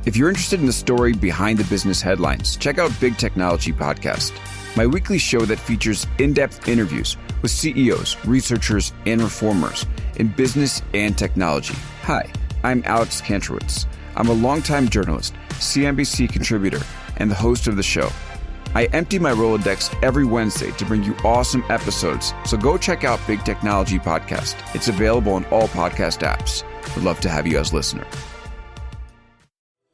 If you're interested in the story behind the business headlines, check out Big Technology Podcast, my weekly show that features in-depth interviews with CEOs, researchers, and reformers in business and technology. Hi, I'm Alex Kantrowitz. I'm a longtime journalist, CNBC contributor, and the host of the show. I empty my Rolodex every Wednesday to bring you awesome episodes, so go check out Big Technology Podcast. It's available on all podcast apps. Would love to have you as a listener.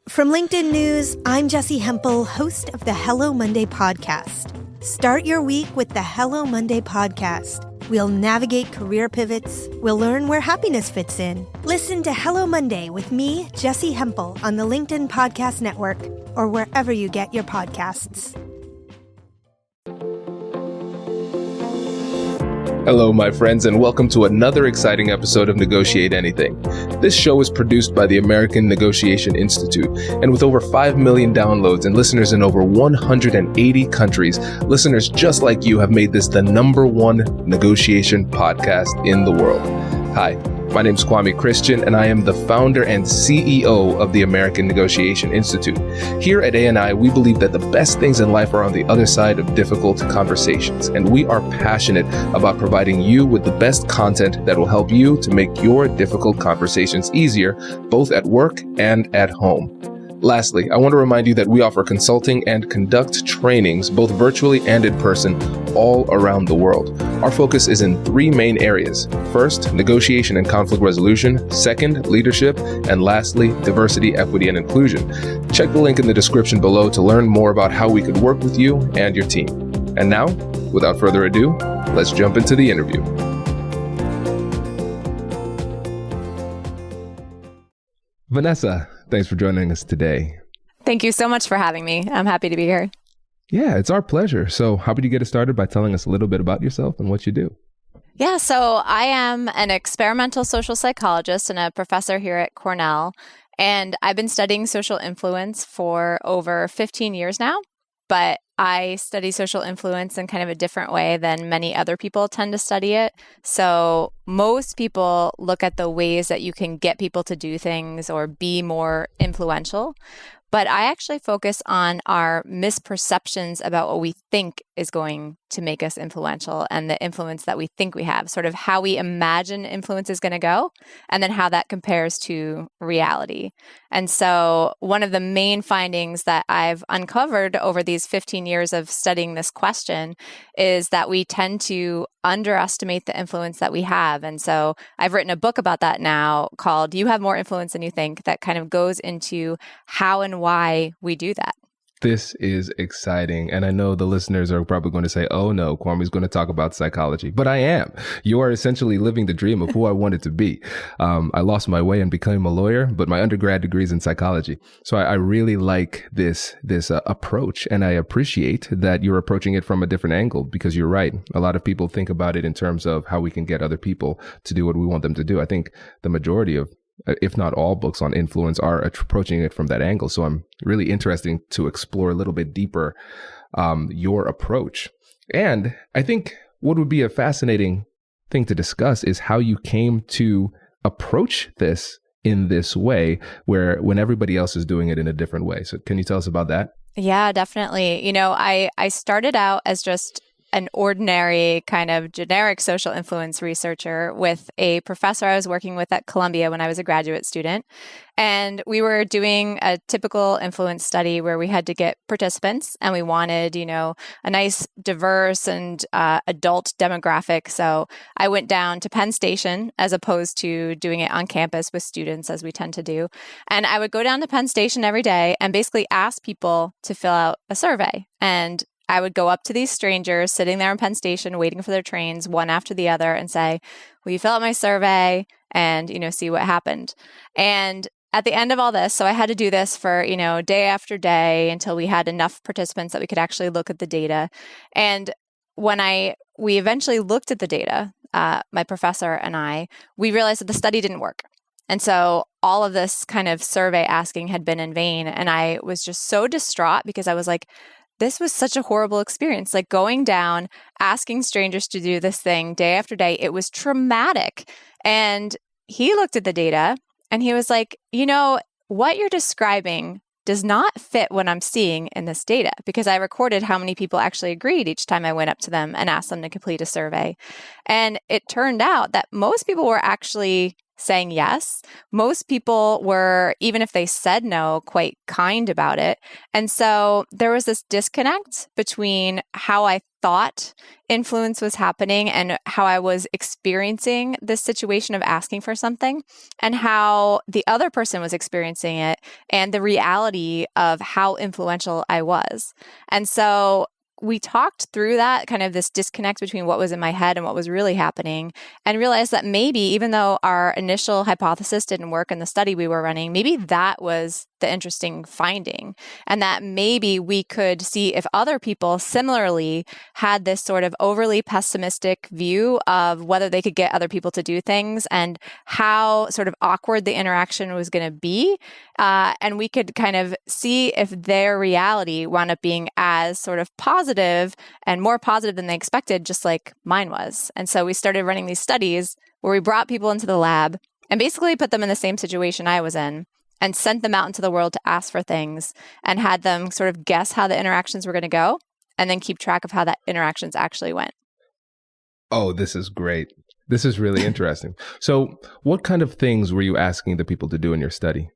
From LinkedIn News, I'm Jessie Hempel, host of the Hello Monday podcast. Start your week with the Hello Monday podcast. We'll navigate career pivots. We'll learn where happiness fits in. Listen to Hello Monday with me, Jessie Hempel, on the LinkedIn Podcast Network or wherever you get your podcasts. Hello, my friends, and welcome to another exciting episode of Negotiate Anything. This show is produced by the American Negotiation Institute, and with over 5 million downloads and listeners in over 180 countries, listeners just like you have made this the #1 negotiation podcast in the world. Hi, my name is Kwame Christian, and I am the founder and CEO of the American Negotiation Institute. Here at ANI, we believe that the best things in life are on the other side of difficult conversations, and we are passionate about providing you with the best content that will help you to make your difficult conversations easier, both at work and at home. Lastly, I want to remind you that we offer consulting and conduct trainings, both virtually and in person, all around the world. Our focus is in 3 main areas. First, negotiation and conflict resolution. Second, leadership. And lastly, diversity, equity, and inclusion. Check the link in the description below to learn more about how we could work with you and your team. And now, without further ado, let's jump into the interview. Vanessa, thanks for joining us today. Thank you so much for having me. I'm happy to be here. Yeah, it's our pleasure. So how about you get us started by telling us a little bit about yourself and what you do? Yeah, so I am an experimental social psychologist and a professor here at Cornell. And I've been studying social influence for over 15 years now. But I study social influence in kind of a different way than many other people tend to study it. So most people look at the ways that you can get people to do things or be more influential. But I actually focus on our misperceptions about what we think is going to make us influential and the influence that we think we have, sort of how we imagine influence is going to go, and then how that compares to reality. And so one of the main findings that I've uncovered over these 15 years of studying this question is that we tend to underestimate the influence that we have. And so I've written a book about that now called You Have More Influence Than You Think, that kind of goes into how and why we do that. This is exciting. And I know the listeners are probably going to say, oh no, Kwame's going to talk about psychology. But I am. You are essentially living the dream of who I wanted to be. I lost my way and became a lawyer, but my undergrad degree is in psychology. So I really like this approach. And I appreciate that you're approaching it from a different angle, because you're right. A lot of people think about it in terms of how we can get other people to do what we want them to do. I think the majority of, if not all, books on influence are approaching it from that angle. So I'm really interested to explore a little bit deeper your approach. And I think what would be a fascinating thing to discuss is how you came to approach this in this way, where when everybody else is doing it in a different way. So can you tell us about that? Yeah, definitely. You know, I started out as just an ordinary kind of generic social influence researcher with a professor I was working with at Columbia when I was a graduate student. And we were doing a typical influence study where we had to get participants, and we wanted, a nice, diverse and adult demographic. So I went down to Penn Station as opposed to doing it on campus with students as we tend to do. And I would go down to Penn Station every day and basically ask people to fill out a survey. And I would go up to these strangers sitting there in Penn Station waiting for their trains, one after the other, and say, will you fill out my survey and, see what happened? And at the end of all this, so I had to do this for, day after day until we had enough participants that we could actually look at the data. And when we eventually looked at the data, my professor and I, we realized that the study didn't work. And so all of this kind of survey asking had been in vain. And I was just so distraught because I was like, this was such a horrible experience. Like going down, asking strangers to do this thing day after day, it was traumatic. And he looked at the data and he was like, what you're describing does not fit what I'm seeing in this data, because I recorded how many people actually agreed each time I went up to them and asked them to complete a survey. And it turned out that most people were actually saying yes. Most people were, even if they said no, quite kind about it. And so there was this disconnect between how I thought influence was happening and how I was experiencing this situation of asking for something, and how the other person was experiencing it, and the reality of how influential I was. And so we talked through that, kind of this disconnect between what was in my head and what was really happening, and realized that maybe, even though our initial hypothesis didn't work in the study we were running, maybe that was the interesting finding, and that maybe we could see if other people similarly had this sort of overly pessimistic view of whether they could get other people to do things and how sort of awkward the interaction was going to be. And we could kind of see if their reality wound up being as sort of positive and more positive than they expected, just like mine was. And so we started running these studies where we brought people into the lab and basically put them in the same situation I was in, and sent them out into the world to ask for things, and had them sort of guess how the interactions were going to go, and then keep track of how that interactions actually went. Oh, this is great. This is really interesting. So what kind of things were you asking the people to do in your study?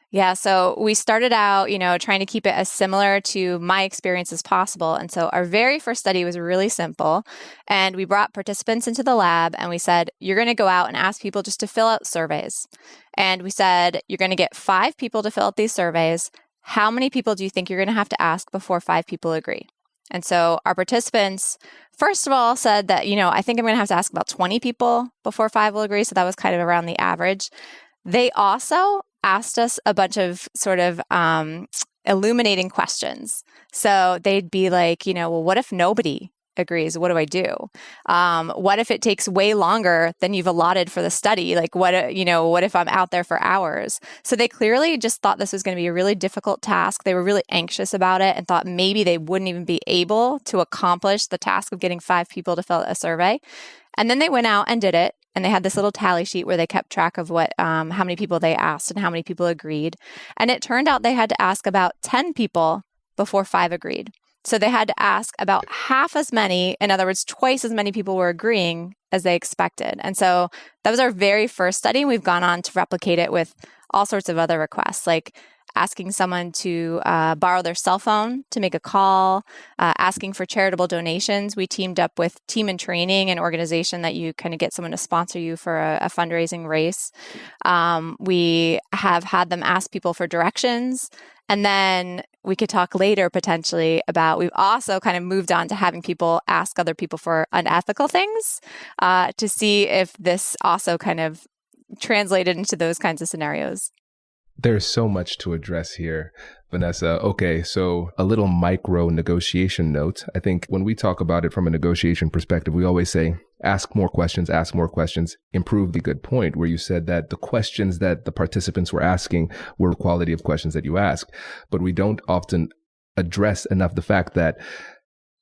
Yeah, so we started out, trying to keep it as similar to my experience as possible. And so our very first study was really simple. And we brought participants into the lab and we said, you're going to go out and ask people just to fill out surveys. And we said, you're going to get 5 people to fill out these surveys. How many people do you think you're going to have to ask before 5 people agree? And so our participants, first of all, said that, I think I'm going to have to ask about 20 people before 5 will agree. So that was kind of around the average. They also asked us a bunch of sort of illuminating questions. So they'd be like, well, what if nobody agrees? What do I do? What if it takes way longer than you've allotted for the study? Like, what if I'm out there for hours? So they clearly just thought this was going to be a really difficult task. They were really anxious about it and thought maybe they wouldn't even be able to accomplish the task of getting 5 people to fill out a survey. And then they went out and did it. And they had this little tally sheet where they kept track of how many people they asked and how many people agreed. And it turned out they had to ask about 10 people before 5 agreed. So they had to ask about half as many, in other words, twice as many people were agreeing as they expected. And so that was our very first study. And we've gone on to replicate it with all sorts of other requests, like asking someone to borrow their cell phone to make a call, asking for charitable donations. We teamed up with Team in Training, an organization that you kind of get someone to sponsor you for a fundraising race. We have had them ask people for directions. And then we could talk later potentially about, we've also kind of moved on to having people ask other people for unethical things to see if this also kind of translated into those kinds of scenarios. There's so much to address here, Vanessa. Okay, so a little micro negotiation note. I think when we talk about it from a negotiation perspective, we always say, ask more questions, improve the good point where you said that the questions that the participants were asking were the quality of questions that you ask. But we don't often address enough the fact that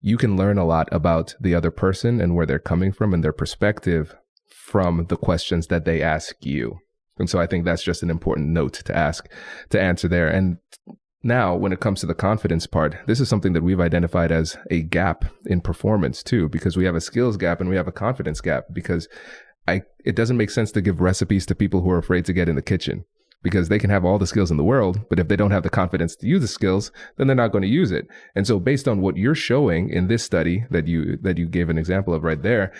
you can learn a lot about the other person and where they're coming from and their perspective from the questions that they ask you. And so I think that's just an important note to answer there. And now when it comes to the confidence part, this is something that we've identified as a gap in performance too, because we have a skills gap and we have a confidence gap, because it doesn't make sense to give recipes to people who are afraid to get in the kitchen, because they can have all the skills in the world, but if they don't have the confidence to use the skills, then they're not going to use it. And so based on what you're showing in this study that you gave an example of right there,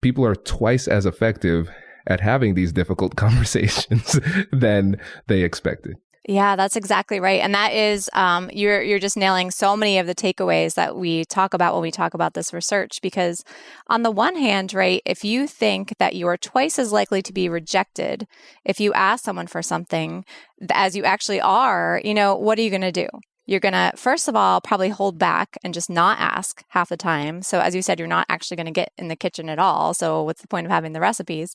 people are twice as effective at having these difficult conversations than they expected. Yeah, that's exactly right. And that is, you're just nailing so many of the takeaways that we talk about when we talk about this research. Because on the one hand, right, if you think that you are twice as likely to be rejected if you ask someone for something as you actually are, what are you going to do? You're going to, first of all, probably hold back and just not ask half the time. So as you said, you're not actually going to get in the kitchen at all. So what's the point of having the recipes?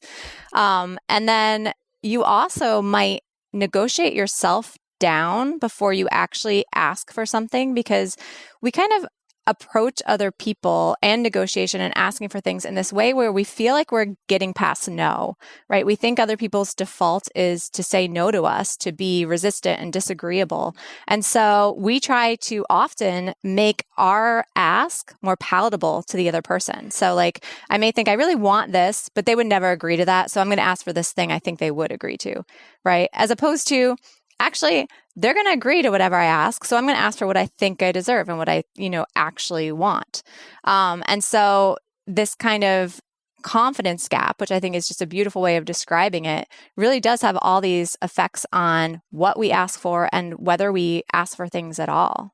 And then you also might negotiate yourself down before you actually ask for something, because we kind of approach other people and negotiation and asking for things in this way where we feel like we're getting past no, right? We think other people's default is to say no to us, to be resistant and disagreeable. And so we try to often make our ask more palatable to the other person. So like, I may think I really want this, but they would never agree to that. So I'm going to ask for this thing I think they would agree to, right? As opposed to, actually, they're going to agree to whatever I ask. So I'm going to ask for what I think I deserve and what I, actually want. And so this kind of confidence gap, which I think is just a beautiful way of describing it, really does have all these effects on what we ask for and whether we ask for things at all.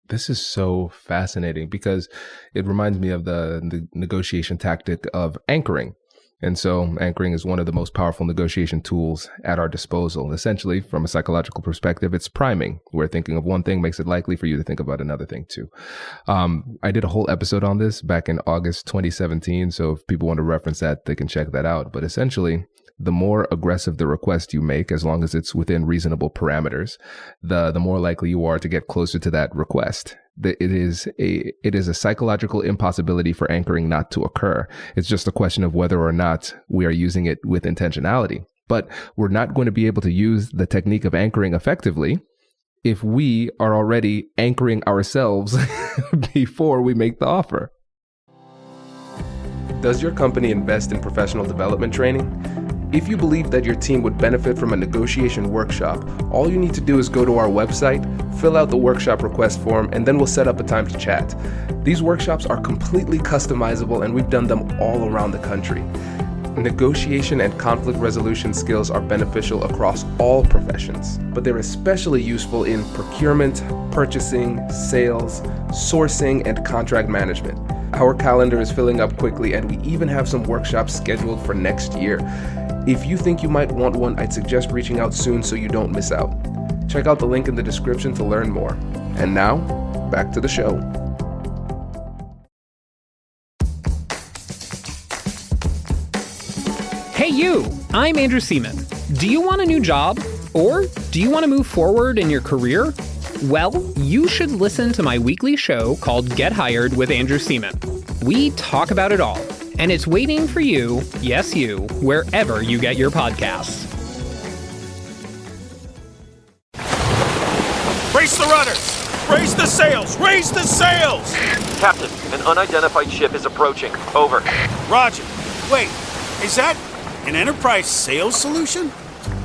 This is so fascinating because it reminds me of the negotiation tactic of anchoring. And so anchoring is one of the most powerful negotiation tools at our disposal. Essentially, from a psychological perspective, it's priming, where thinking of one thing makes it likely for you to think about another thing too. I did a whole episode on this back in August 2017. So if people want to reference that, they can check that out. But essentially, the more aggressive the request you make, as long as it's within reasonable parameters, the more likely you are to get closer to that request. It is a psychological impossibility for anchoring not to occur. It's just a question of whether or not we are using it with intentionality. But we're not going to be able to use the technique of anchoring effectively if we are already anchoring ourselves before we make the offer. Does your company invest in professional development training? If you believe that your team would benefit from a negotiation workshop, all you need to do is go to our website, fill out the workshop request form, and then we'll set up a time to chat. These workshops are completely customizable, and we've done them all around the country. Negotiation and conflict resolution skills are beneficial across all professions, but they're especially useful in procurement, purchasing, sales, sourcing, and contract management. Our calendar is filling up quickly, and we even have some workshops scheduled for next year. If you think you might want one, I'd suggest reaching out soon so you don't miss out. Check out the link in the description to learn more. And now, back to the show. Hey you, I'm Andrew Seaman. Do you want a new job? Or do you want to move forward in your career? Well, you should listen to my weekly show called Get Hired with Andrew Seaman. We talk about it all, and it's waiting for you, yes you, wherever you get your podcasts. Brace the rudders! Raise the sails! Raise the sails! Captain, an unidentified ship is approaching. Over. Roger. Wait, is that an enterprise sales solution?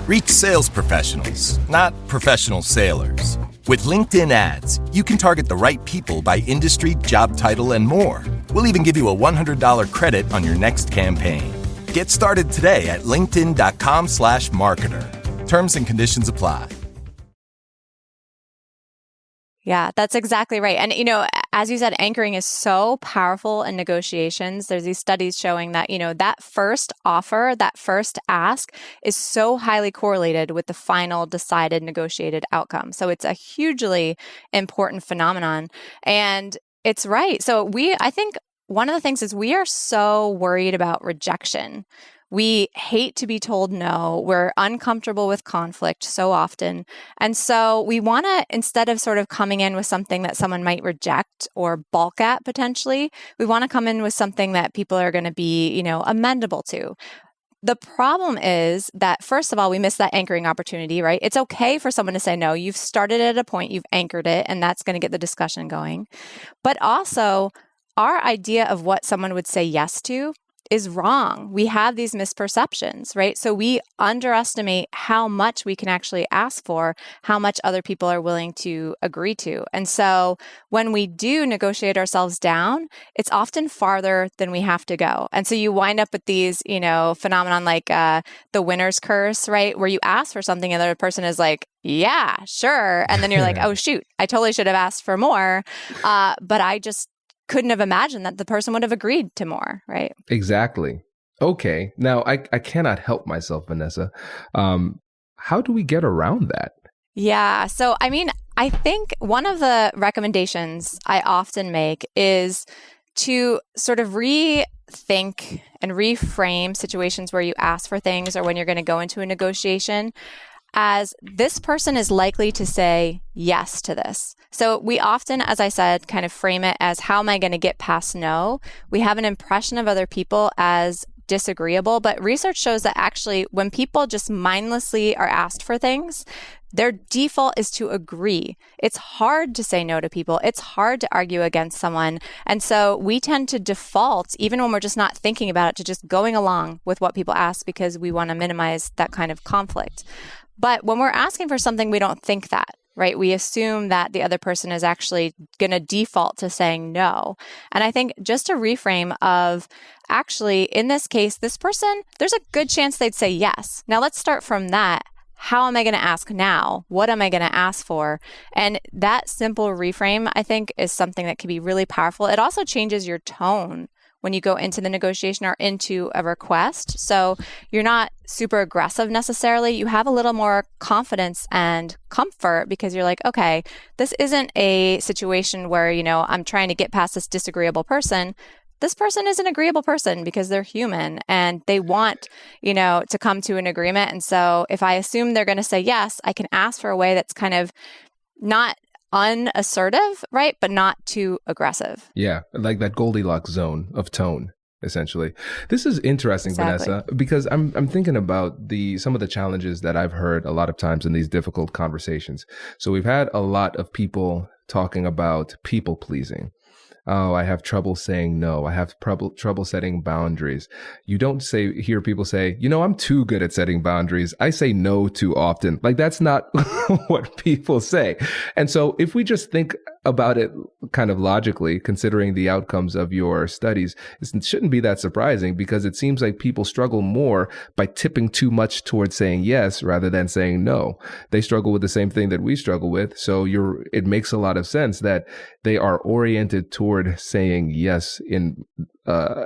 Reach sales professionals, not professional sailors. With LinkedIn ads, you can target the right people by industry, job title, and more. We'll even give you a $100 credit on your next campaign. Get started today at linkedin.com/marketer. Terms and conditions apply. Yeah, that's exactly right. And, as you said, anchoring is so powerful in negotiations. There's these studies showing that, that first offer, that first ask is so highly correlated with the final decided negotiated outcome. So it's a hugely important phenomenon. And it's right. So I think one of the things is we are so worried about rejection. We hate to be told no. We're uncomfortable with conflict so often. And so we want to, instead of sort of coming in with something that someone might reject or balk at potentially, we want to come in with something that people are going to be, amendable to. The problem is that, first of all, we miss that anchoring opportunity, right? It's okay for someone to say no. You've started at a point, you've anchored it, and that's going to get the discussion going. But also, our idea of what someone would say yes to is wrong. We have these misperceptions, right? So we underestimate how much we can actually ask for, how much other people are willing to agree to. And so when we do negotiate ourselves down, it's often farther than we have to go. And so you wind up with these, phenomenon like the winner's curse, right? Where you ask for something and the other person is like, yeah, sure. And then you're like, oh, shoot, I totally should have asked for more. But I just couldn't have imagined that the person would have agreed to more, right? Exactly. Okay. Now, I cannot help myself, Vanessa. How do we get around that? Yeah. So, I think one of the recommendations I often make is to sort of rethink and reframe situations where you ask for things or when you're going to go into a negotiation. as this person is likely to say yes to this. So we often, as I said, kind of frame it as, how am I going to get past no? We have an impression of other people as disagreeable, but research shows that actually when people just mindlessly are asked for things, their default is to agree. It's hard to say no to people. It's hard to argue against someone. And so we tend to default, even when we're just not thinking about it, to just going along with what people ask because we want to minimize that kind of conflict. But when we're asking for something, we don't think that, right? We assume that the other person is actually going to default to saying no. And I think just a reframe of, actually, in this case, this person, there's a good chance they'd say yes. Now let's start from that. How am I going to ask now? What am I going to ask for? And that simple reframe, I think, is something that can be really powerful. It also changes your tone when you go into the negotiation or into a request. So you're not super aggressive necessarily. You have a little more confidence and comfort because you're like, okay, this isn't a situation where, I'm trying to get past this disagreeable person. This person is an agreeable person because they're human and they want, to come to an agreement. And so if I assume they're going to say yes, I can ask for a way that's kind of not unassertive, right? But not too aggressive. Yeah, like that Goldilocks zone of tone, essentially. This is interesting, Exactly. Vanessa, because I'm thinking about some of the challenges that I've heard a lot of times in these difficult conversations. So we've had a lot of people talking about people pleasing. Oh, I have trouble saying no. I have trouble setting boundaries. You don't hear people say, I'm too good at setting boundaries. I say no too often. Like, that's not what people say. And so if we just think about it kind of logically, considering the outcomes of your studies, it shouldn't be that surprising because it seems like people struggle more by tipping too much towards saying yes rather than saying no. They struggle with the same thing that we struggle with. So it makes a lot of sense that they are oriented toward saying yes in I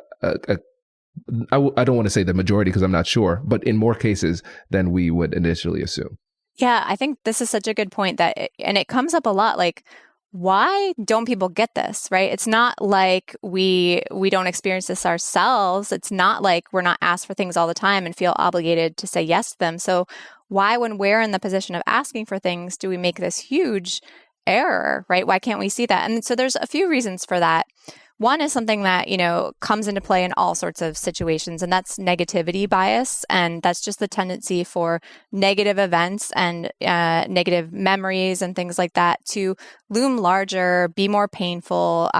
don't want to say the majority because I'm not sure, but in more cases than we would initially assume. Yeah, I think this is such a good point and it comes up a lot, like, why don't people get this, right? It's not like we don't experience this ourselves. It's not like we're not asked for things all the time and feel obligated to say yes to them. So why, when we're in the position of asking for things, do we make this huge error, right? Why can't we see that? And so there's a few reasons for that. One is something that, comes into play in all sorts of situations, and that's negativity bias. And that's just the tendency for negative events and negative memories and things like that to loom larger, be more painful.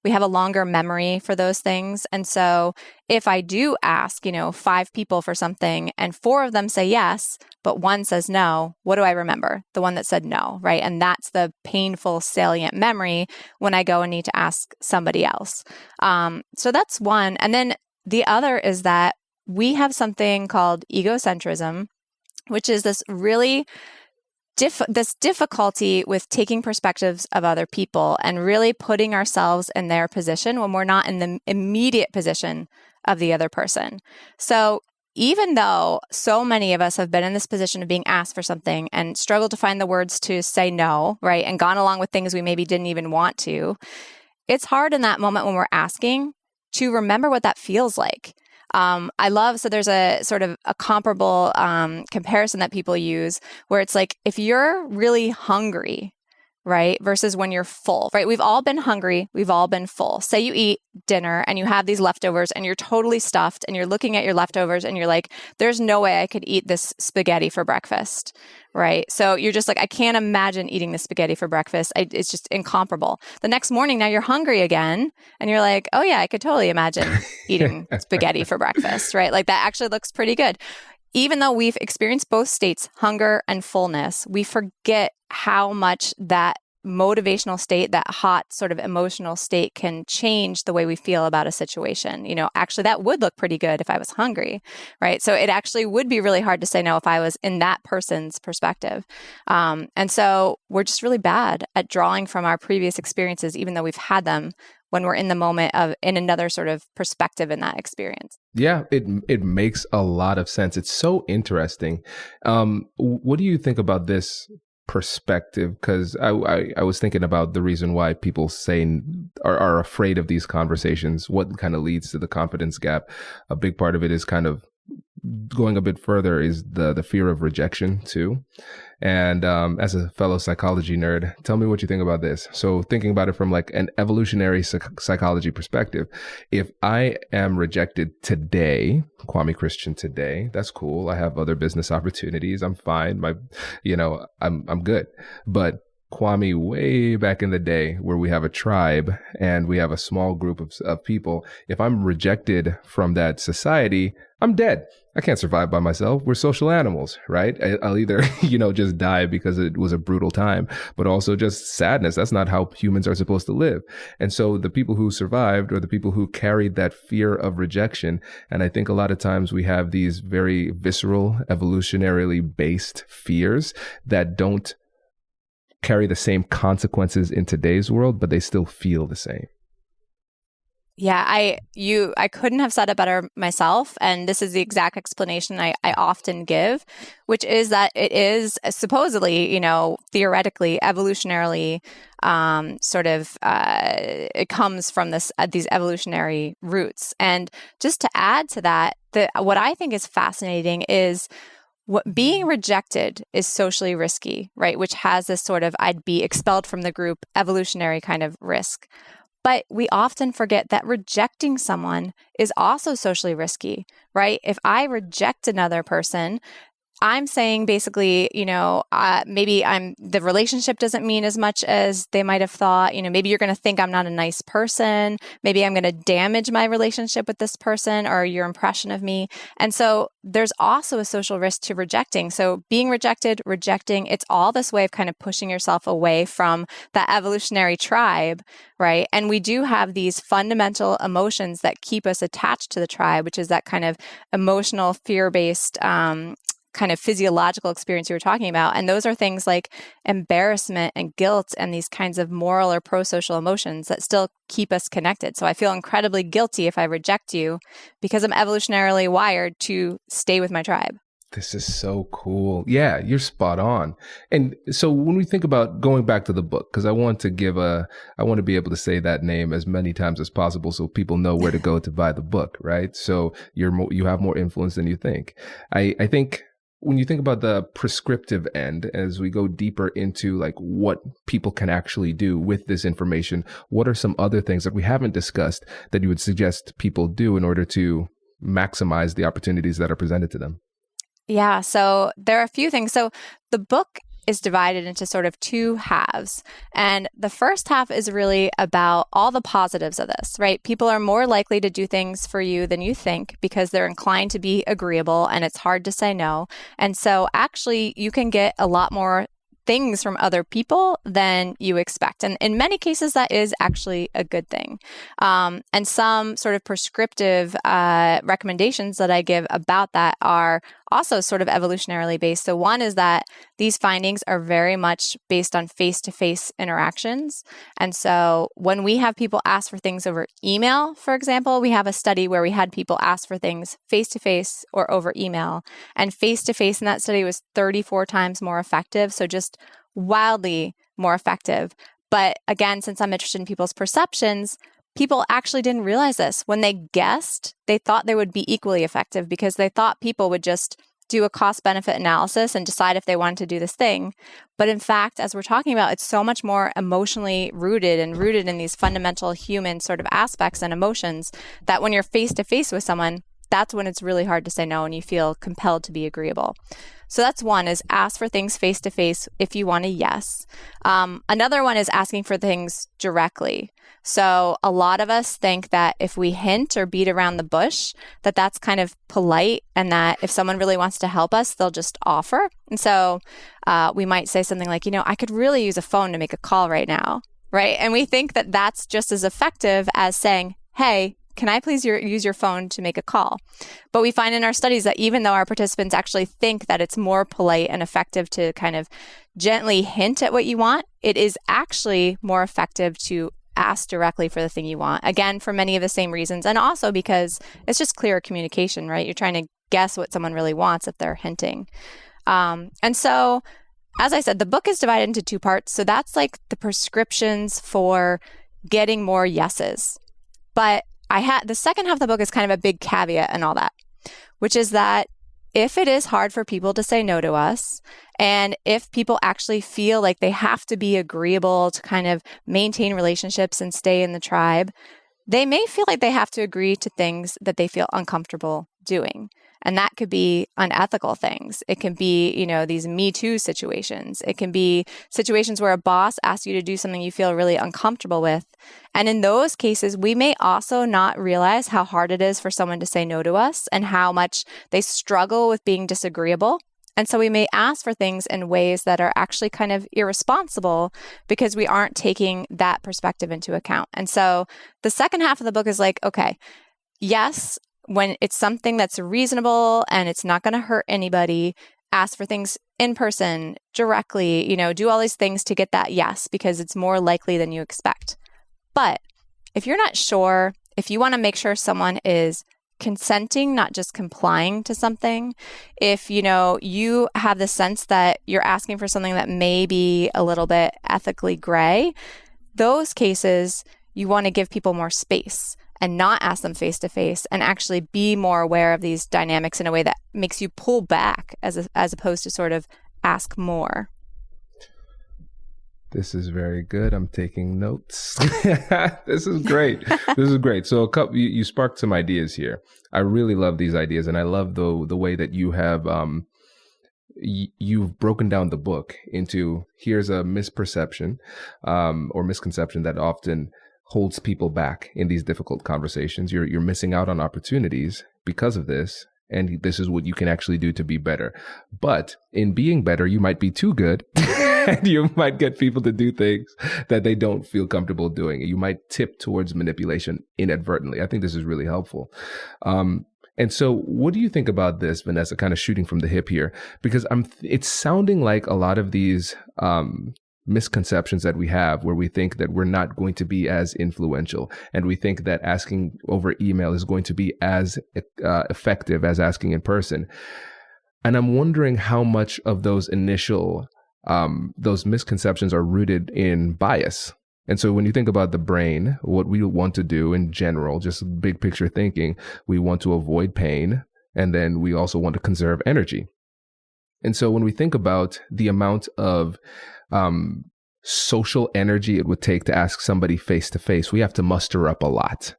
We have a longer memory for those things. And so if I do ask, 5 people for something and 4 of them say yes, but 1 says no, what do I remember? The one that said no, right? And that's the painful, salient memory when I go and need to ask somebody else. So that's one. And then the other is that we have something called egocentrism, which is this really this difficulty with taking perspectives of other people and really putting ourselves in their position when we're not in the immediate position of the other person. So even though so many of us have been in this position of being asked for something and struggled to find the words to say no, right, and gone along with things we maybe didn't even want to, it's hard in that moment when we're asking to remember what that feels like. So there's a sort of a comparable comparison that people use where it's like, if you're really hungry, right, versus when you're full, right? We've all been hungry. We've all been full. Say you eat dinner and you have these leftovers and you're totally stuffed and you're looking at your leftovers and you're like, there's no way I could eat this spaghetti for breakfast, right? So you're just like, I can't imagine eating this spaghetti for breakfast. It's just incomparable. The next morning, now you're hungry again and you're like, oh yeah, I could totally imagine eating spaghetti for breakfast, right? Like that actually looks pretty good. Even though we've experienced both states, hunger and fullness, we forget how much that motivational state, that hot sort of emotional state can change the way we feel about a situation. Actually, that would look pretty good if I was hungry, right? So it actually would be really hard to say no if I was in that person's perspective. And so we're just really bad at drawing from our previous experiences, even though we've had them, when we're in the moment in another sort of perspective in that experience. Yeah, it makes a lot of sense. It's so interesting. What do you think about this perspective? Because I was thinking about the reason why people are afraid of these conversations, what kind of leads to the confidence gap. A big part of it is kind of going a bit further is the fear of rejection too. And as a fellow psychology nerd, tell me what you think about this. So thinking about it from like an evolutionary psychology perspective, if I am rejected today, Kwame Christian today, that's cool. I have other business opportunities. I'm fine. I'm good. But Kwame way back in the day where we have a tribe and we have a small group of people, if I'm rejected from that society, I'm dead. I can't survive by myself. We're social animals, right? I'll either, just die because it was a brutal time, but also just sadness. That's not how humans are supposed to live. And so the people who survived are the people who carried that fear of rejection. And I think a lot of times we have these very visceral, evolutionarily based fears that don't carry the same consequences in today's world, but they still feel the same. Yeah, I couldn't have said it better myself. And this is the exact explanation I often give, which is that it is supposedly, theoretically, evolutionarily, it comes from these evolutionary roots. And just to add to that, what I think is fascinating is being rejected is socially risky, right? Which has this sort of, I'd be expelled from the group, evolutionary kind of risk. But we often forget that rejecting someone is also socially risky, right? If I reject another person, I'm saying basically, maybe the relationship doesn't mean as much as they might have thought. Maybe you're going to think I'm not a nice person. Maybe I'm going to damage my relationship with this person or your impression of me. And so there's also a social risk to rejecting. So being rejected, rejecting, it's all this way of kind of pushing yourself away from that evolutionary tribe, right? And we do have these fundamental emotions that keep us attached to the tribe, which is that kind of emotional, fear-based, kind of physiological experience you were talking about. And those are things like embarrassment and guilt and these kinds of moral or pro-social emotions that still keep us connected. So I feel incredibly guilty if I reject you because I'm evolutionarily wired to stay with my tribe. This is so cool. Yeah, you're spot on. And so when we think about going back to the book, because I want to be able to say that name as many times as possible so people know where to go to buy the book, right? So you have more influence than you think. I think when you think about the prescriptive end, as we go deeper into like what people can actually do with this information, what are some other things that we haven't discussed that you would suggest people do in order to maximize the opportunities that are presented to them? Yeah, so there are a few things. So the book is divided into sort of two halves. And the first half is really about all the positives of this, right? People are more likely to do things for you than you think because they're inclined to be agreeable and it's hard to say no. And so actually you can get a lot more things from other people than you expect. And in many cases, that is actually a good thing. And some sort of prescriptive recommendations that I give about that are also sort of evolutionarily based. So one is that these findings are very much based on face-to-face interactions. And so when we have people ask for things over email, for example, we have a study where we had people ask for things face-to-face or over email. And face-to-face in that study was 34 times more effective. So just wildly more effective. But again, since I'm interested in people's perceptions, people actually didn't realize this. When they guessed, they thought they would be equally effective because they thought people would just do a cost-benefit analysis and decide if they wanted to do this thing. But in fact, as we're talking about, it's so much more emotionally rooted in these fundamental human sort of aspects and emotions that when you're face-to-face with someone, that's when it's really hard to say no and you feel compelled to be agreeable. So that's one, is ask for things face-to-face if you want a yes. Another one is asking for things directly. So a lot of us think that if we hint or beat around the bush, that that's kind of polite and that if someone really wants to help us, they'll just offer. And so we might say something like, I could really use a phone to make a call right now, right? And we think that that's just as effective as saying, hey, can I please use your phone to make a call? But we find in our studies that even though our participants actually think that it's more polite and effective to kind of gently hint at what you want, it is actually more effective to ask directly for the thing you want. Again, for many of the same reasons. And also because it's just clearer communication, right? You're trying to guess what someone really wants if they're hinting. And so, as I said, the book is divided into two parts. So that's like the prescriptions for getting more yeses. But the second half of the book is kind of a big caveat and all that. which is that if it is hard for people to say no to us, and if people actually feel like they have to be agreeable to kind of maintain relationships and stay in the tribe, they may feel like they have to agree to things that they feel uncomfortable doing. And that could be unethical things. It can be, these Me Too situations. It can be situations where a boss asks you to do something you feel really uncomfortable with. And in those cases, we may also not realize how hard it is for someone to say no to us and how much they struggle with being disagreeable. And so we may ask for things in ways that are actually kind of irresponsible because we aren't taking that perspective into account. And so the second half of the book is like, okay, yes, when it's something that's reasonable and it's not going to hurt anybody, ask for things in person, directly, do all these things to get that yes, because it's more likely than you expect. But if you're not sure, if you want to make sure someone is consenting, not just complying to something, if, you have the sense that you're asking for something that may be a little bit ethically gray, those cases, you want to give people more space and not ask them face to face and actually be more aware of these dynamics in a way that makes you pull back as opposed to sort of ask more. This is very good. I'm taking notes. This is great. This is great. So you sparked some ideas here. I really love these ideas, and I love the way that you have you've broken down the book into here's a misperception or misconception that often holds people back in these difficult conversations. You're missing out on opportunities because of this. And this is what you can actually do to be better. But in being better, you might be too good and you might get people to do things that they don't feel comfortable doing. You might tip towards manipulation inadvertently. I think this is really helpful. And so what do you think about this, Vanessa, kind of shooting from the hip here? Because it's sounding like a lot of these misconceptions that we have where we think that we're not going to be as influential and we think that asking over email is going to be as effective as asking in person. And I'm wondering how much of those initial, those misconceptions are rooted in bias. And so when you think about the brain, what we want to do in general, just big picture thinking, we want to avoid pain, and then we also want to conserve energy. And so when we think about the amount of social energy it would take to ask somebody face to face, we have to muster up a lot,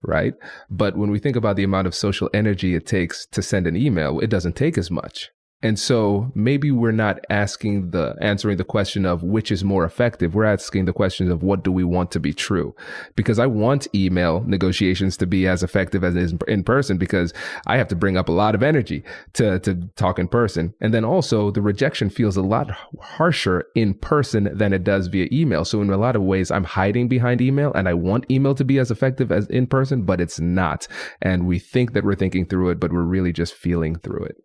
right? But when we think about the amount of social energy it takes to send an email, it doesn't take as much. And so maybe we're not answering the question of which is more effective. We're asking the questions of what do we want to be true? Because I want email negotiations to be as effective as it is in person, because I have to bring up a lot of energy to talk in person. And then also the rejection feels a lot harsher in person than it does via email. So in a lot of ways, I'm hiding behind email and I want email to be as effective as in person, but it's not. And we think that we're thinking through it, but we're really just feeling through it.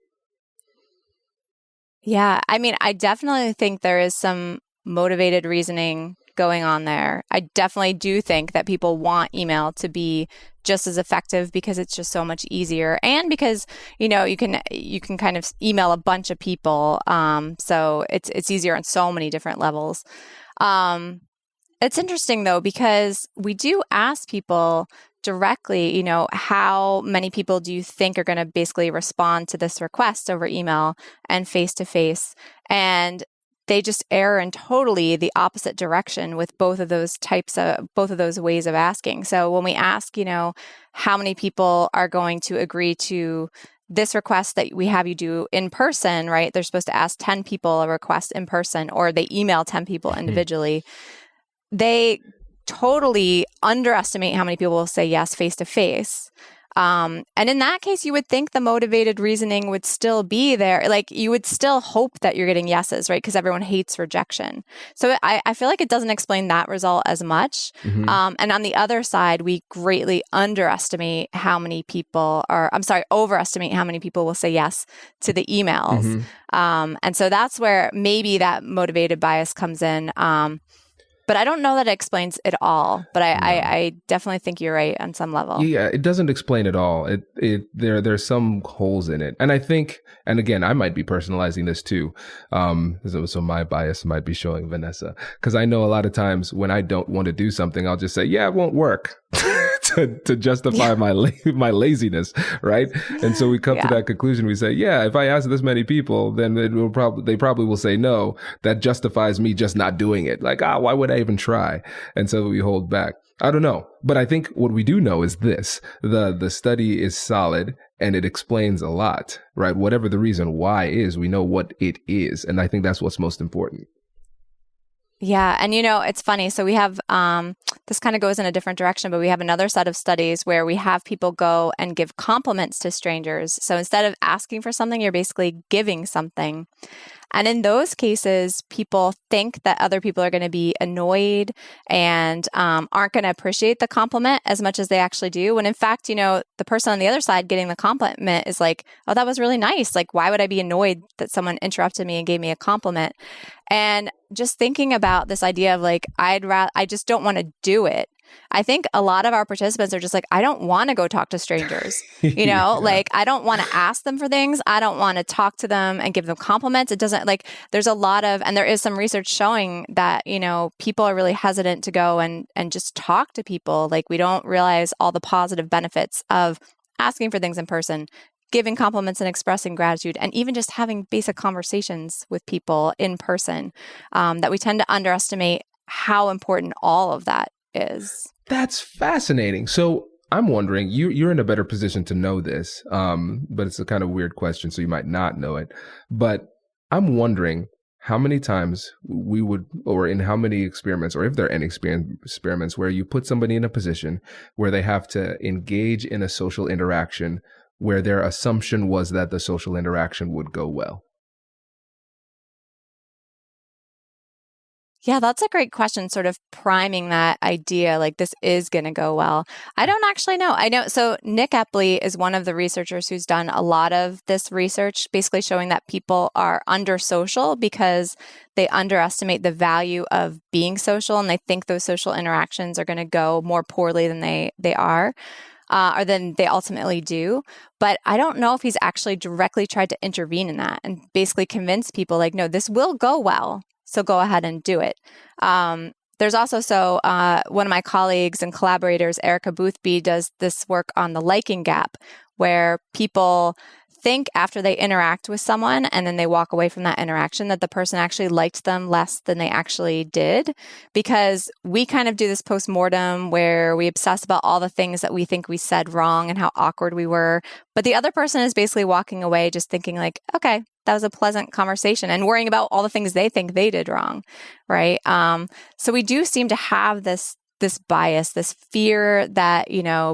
Yeah, I mean, I definitely think there is some motivated reasoning going on there. I definitely do think that people want email to be just as effective because it's just so much easier, and because you can kind of email a bunch of people, so it's easier on so many different levels. It's interesting though, because we do ask people directly, how many people do you think are going to basically respond to this request over email and face to face? And they just err in totally the opposite direction with both of those ways of asking. So when we ask, how many people are going to agree to this request that we have you do in person, right? They're supposed to ask 10 people a request in person, or they email 10 people individually. They totally underestimate how many people will say yes face to face. And in that case, you would think the motivated reasoning would still be there. Like you would still hope that you're getting yeses, right? Because everyone hates rejection. So I feel like it doesn't explain that result as much. Mm-hmm. And on the other side, we greatly overestimate how many people will say yes to the emails. Mm-hmm. And so that's where maybe that motivated bias comes in. But I don't know that it explains it all. But I definitely think you're right on some level. Yeah, it doesn't explain it all. There's some holes in it. And I think, and again, I might be personalizing this too. So my bias might be showing Vanessa. Because I know a lot of times when I don't want to do something, I'll just say, yeah, it won't work. to justify my laziness, right? And so we come to that conclusion. We say, yeah, if I ask this many people, then they probably will say no. That justifies me just not doing it. Like, why would I even try? And so we hold back. I don't know. But I think what we do know is this. The study is solid and it explains a lot, right? Whatever the reason why is, we know what it is. And I think that's what's most important. Yeah. And, it's funny. So we have, this kind of goes in a different direction, but we have another set of studies where we have people go and give compliments to strangers. So instead of asking for something, you're basically giving something. And in those cases, people think that other people are going to be annoyed and aren't going to appreciate the compliment as much as they actually do. When in fact, the person on the other side getting the compliment is like, oh, that was really nice. Like, why would I be annoyed that someone interrupted me and gave me a compliment? And just thinking about this idea of like, I just don't want to do it. I think a lot of our participants are just like, I don't want to go talk to strangers, like I don't want to ask them for things. I don't want to talk to them and give them compliments. It doesn't there's a lot of, and there is some research showing that, people are really hesitant to go and just talk to people. Like we don't realize all the positive benefits of asking for things in person, giving compliments and expressing gratitude, and even just having basic conversations with people in person, that we tend to underestimate how important all of that is. That's fascinating. So I'm wondering, you're in a better position to know this, but it's a kind of weird question, so you might not know it. But I'm wondering how many times we would, or in how many experiments, or if there are any experiments where you put somebody in a position where they have to engage in a social interaction where their assumption was that the social interaction would go well. Yeah, that's a great question, sort of priming that idea, like this is going to go well. I don't actually know. I know. So Nick Epley is one of the researchers who's done a lot of this research, basically showing that people are under social because they underestimate the value of being social, and they think those social interactions are going to go more poorly than they are. Or than they ultimately do. But I don't know if he's actually directly tried to intervene in that and basically convince people like, no, this will go well, so go ahead and do it. There's also, one of my colleagues and collaborators, Erica Boothby, does this work on the liking gap, where people think after they interact with someone and then they walk away from that interaction that the person actually liked them less than they actually did, because we kind of do this postmortem where we obsess about all the things that we think we said wrong and how awkward we were. But the other person is basically walking away just thinking like, okay, that was a pleasant conversation, and worrying about all the things they think they did wrong, right? So we do seem to have this bias, this fear that,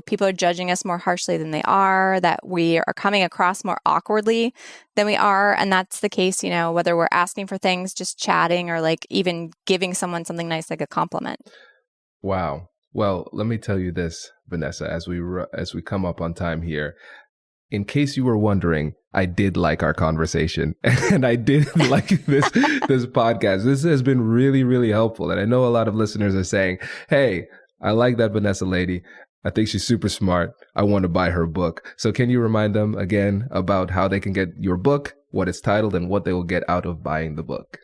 people are judging us more harshly than they are, that we are coming across more awkwardly than we are. And that's the case, whether we're asking for things, just chatting, or like even giving someone something nice, like a compliment. Wow. Well, let me tell you this, Vanessa, as we come up on time here. In case you were wondering, I did like our conversation and I did like this podcast. This has been really, really helpful. And I know a lot of listeners are saying, hey, I like that Vanessa lady. I think she's super smart. I want to buy her book. So can you remind them again about how they can get your book, what it's titled, and what they will get out of buying the book?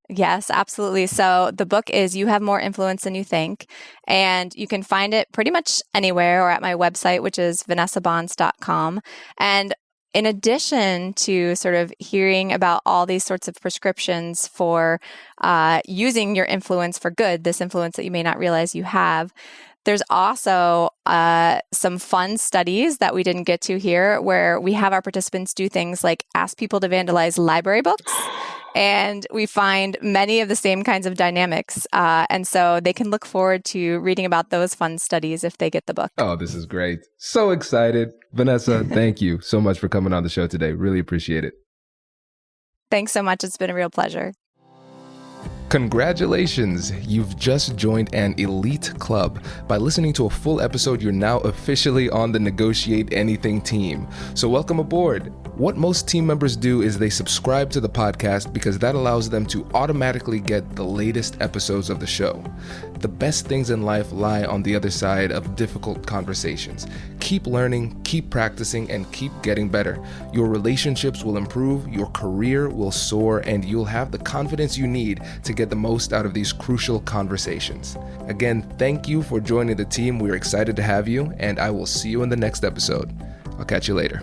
Yes, absolutely. So the book is You Have More Influence Than You Think, and you can find it pretty much anywhere or at my website, which is vanessabohns.com. And in addition to sort of hearing about all these sorts of prescriptions for using your influence for good, this influence that you may not realize you have, there's also some fun studies that we didn't get to here, where we have our participants do things like ask people to vandalize library books. And we find many of the same kinds of dynamics. And so they can look forward to reading about those fun studies if they get the book. Oh, this is great. So excited. Vanessa, thank you so much for coming on the show today. Really appreciate it. Thanks so much. It's been a real pleasure. Congratulations! You've just joined an elite club. By listening to a full episode, you're now officially on the Negotiate Anything team. So welcome aboard. What most team members do is they subscribe to the podcast because that allows them to automatically get the latest episodes of the show. The best things in life lie on the other side of difficult conversations. Keep learning, keep practicing, and keep getting better. Your relationships will improve, your career will soar, and you'll have the confidence you need to get the most out of these crucial conversations. Again, thank you for joining the team. We're excited to have you, and I will see you in the next episode. I'll catch you later.